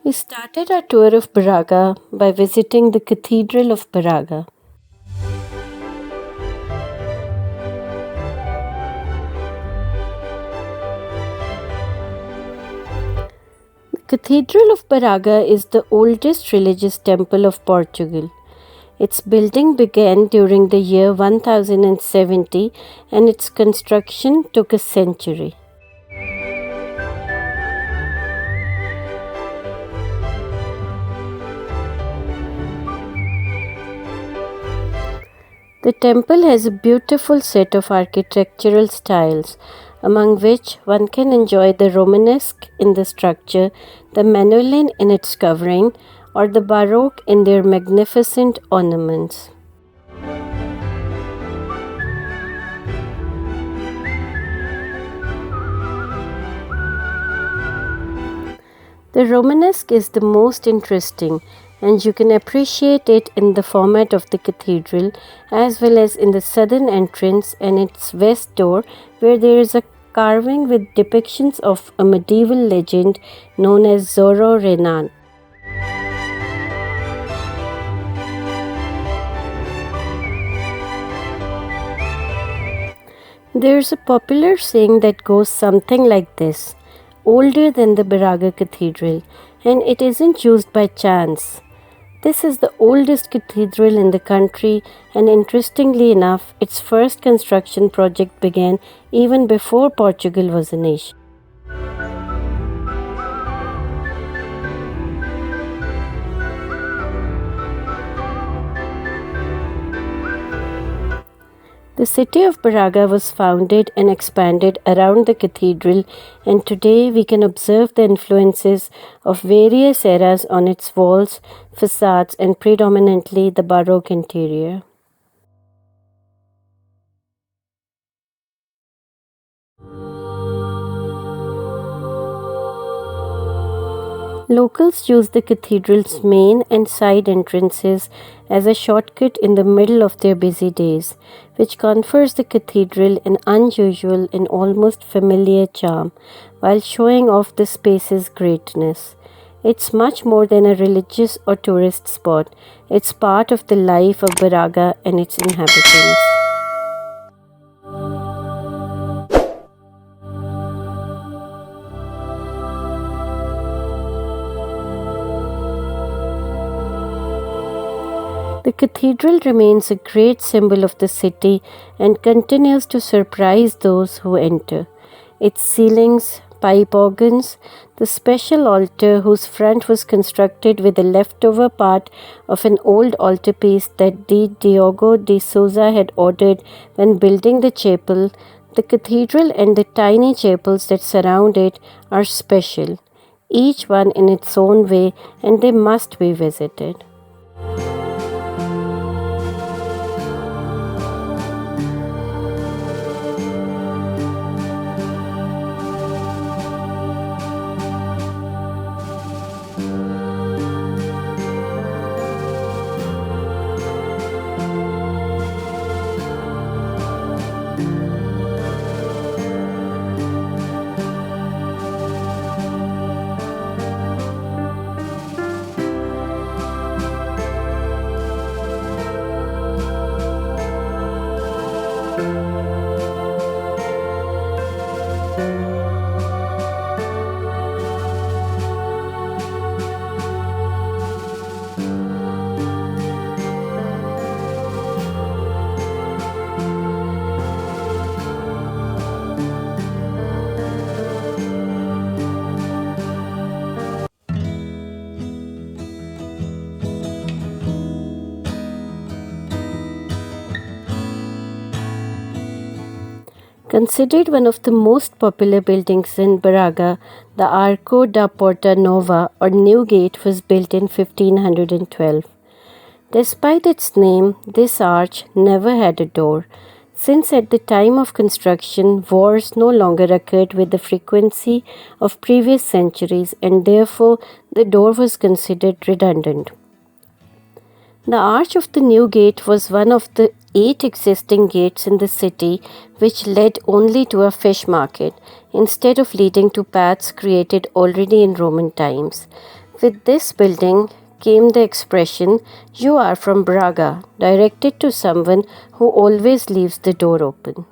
We started our tour of Braga by visiting the Cathedral of Braga. The Cathedral of Braga is the oldest religious temple of Portugal. Its building began during the year 1070 and its construction took a century. The temple has a beautiful set of architectural styles, among which one can enjoy the Romanesque in the structure, the Manoelian in its covering, or the Baroque in their magnificent ornaments. The Romanesque is the most interesting, and you can appreciate it in the format of the cathedral as well as in the southern entrance and its west door, where there is a carving with depictions of a medieval legend known as Zorro Renan. There's a popular saying that goes something like this: older than the Braga Cathedral, and it isn't used by chance. This is the oldest cathedral in the country, and interestingly enough, its first construction project began even before Portugal was a nation. The city of Braga was founded and expanded around the cathedral, and today we can observe the influences of various eras on its walls, facades, and predominantly the Baroque interior. Locals use the cathedral's main and side entrances as a shortcut in the middle of their busy days, which confers the cathedral an unusual and almost familiar charm while showing off the space's greatness. It's much more than a religious or tourist spot, it's part of the life of Braga and its inhabitants. The cathedral remains a great symbol of the city and continues to surprise those who enter. Its ceilings, pipe organs, the special altar whose front was constructed with a leftover part of an old altarpiece that Diogo de Souza had ordered when building the chapel, the cathedral and the tiny chapels that surround it are special, each one in its own way, and they must be visited. Considered one of the most popular buildings in Braga, the Arco da Porta Nova or New Gate was built in 1512. Despite its name, this arch never had a door, since at the time of construction wars no longer occurred with the frequency of previous centuries and therefore the door was considered redundant. The arch of the new gate was one of the 8 existing gates in the city which led only to a fish market, instead of leading to paths created already in Roman times. With this building came the expression, "You are from Braga," directed to someone who always leaves the door open.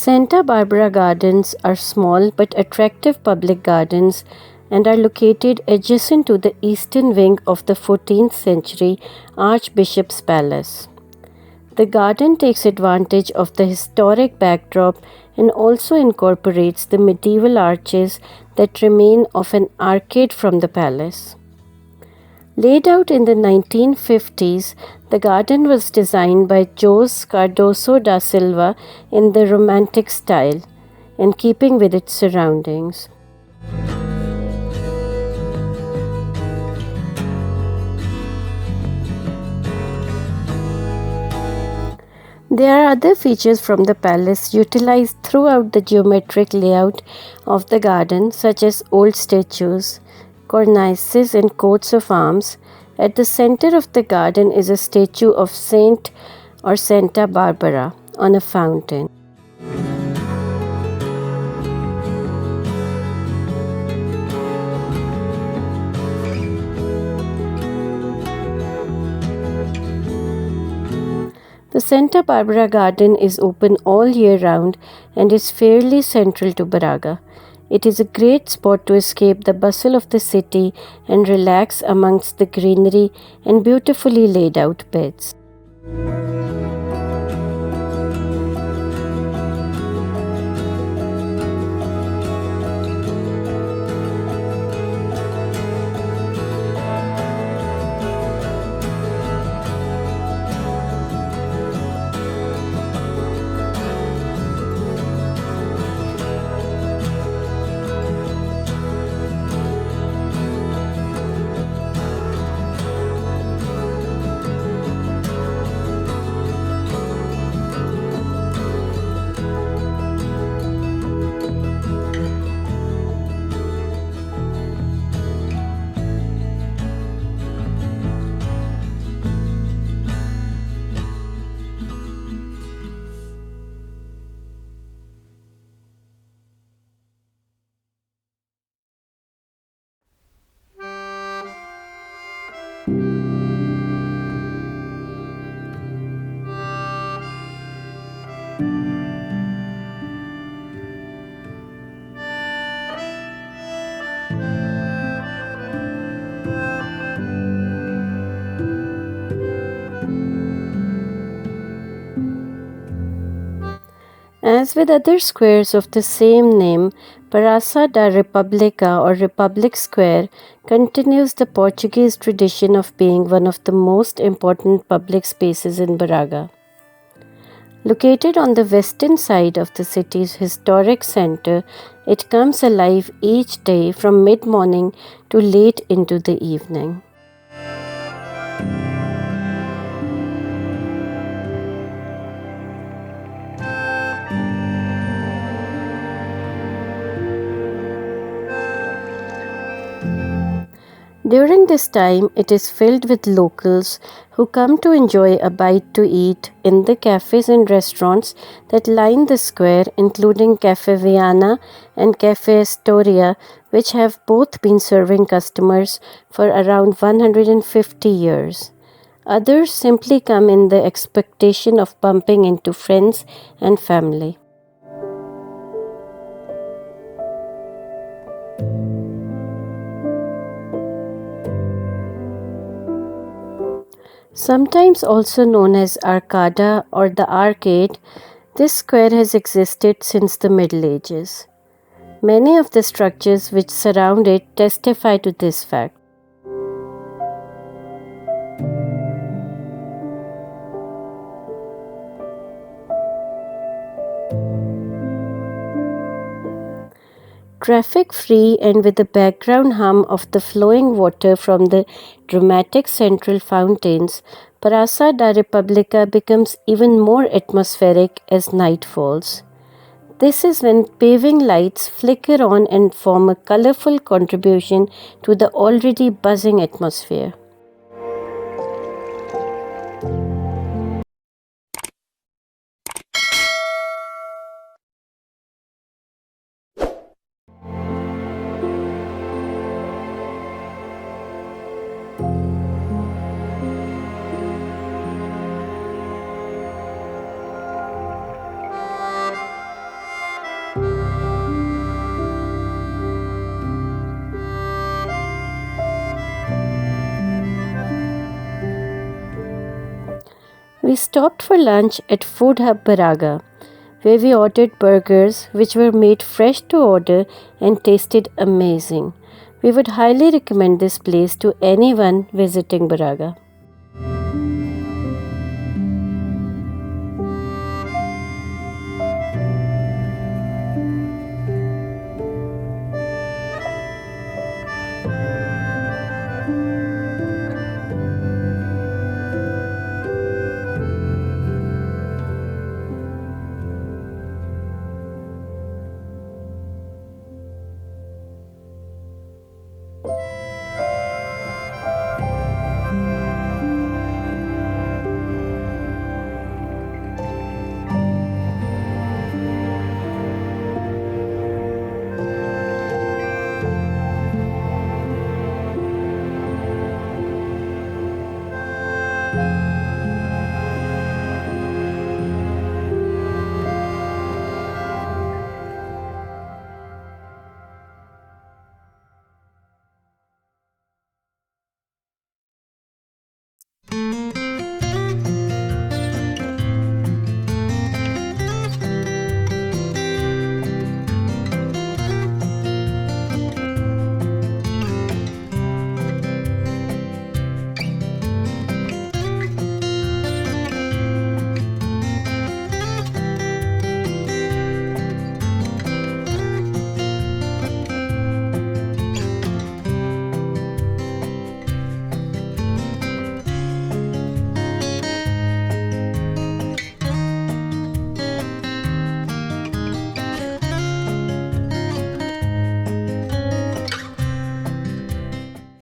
Santa Barbara Gardens are small but attractive public gardens and are located adjacent to the eastern wing of the 14th century Archbishop's Palace. The garden takes advantage of the historic backdrop and also incorporates the medieval arches that remain of an arcade from the palace. Laid out in the 1950s, the garden was designed by Jose Cardoso da Silva in the Romantic style, in keeping with its surroundings. There are other features from the palace utilized throughout the geometric layout of the garden, such as old statues, cornices, and coats of arms. At the center of the garden is a statue of Saint or Santa Barbara on a fountain. The Santa Barbara Garden is open all year round and is fairly central to Braga. It is a great spot to escape the bustle of the city and relax amongst the greenery and beautifully laid out beds. As with other squares of the same name, Praça da República or Republic Square continues the Portuguese tradition of being one of the most important public spaces in Braga. Located on the western side of the city's historic center, it comes alive each day from mid-morning to late into the evening. During this time, it is filled with locals who come to enjoy a bite to eat in the cafes and restaurants that line the square, including Cafe Viana and Cafe Astoria, which have both been serving customers for around 150 years. Others simply come in the expectation of bumping into friends and family. Sometimes also known as Arcada or the Arcade, this square has existed since the Middle Ages. Many of the structures which surround it testify to this fact. Traffic-free and with the background hum of the flowing water from the dramatic central fountains, Praça da República becomes even more atmospheric as night falls. This is when paving lights flicker on and form a colorful contribution to the already buzzing atmosphere. We stopped for lunch at Food Hub Braga, where we ordered burgers which were made fresh to order and tasted amazing. We would highly recommend this place to anyone visiting Braga.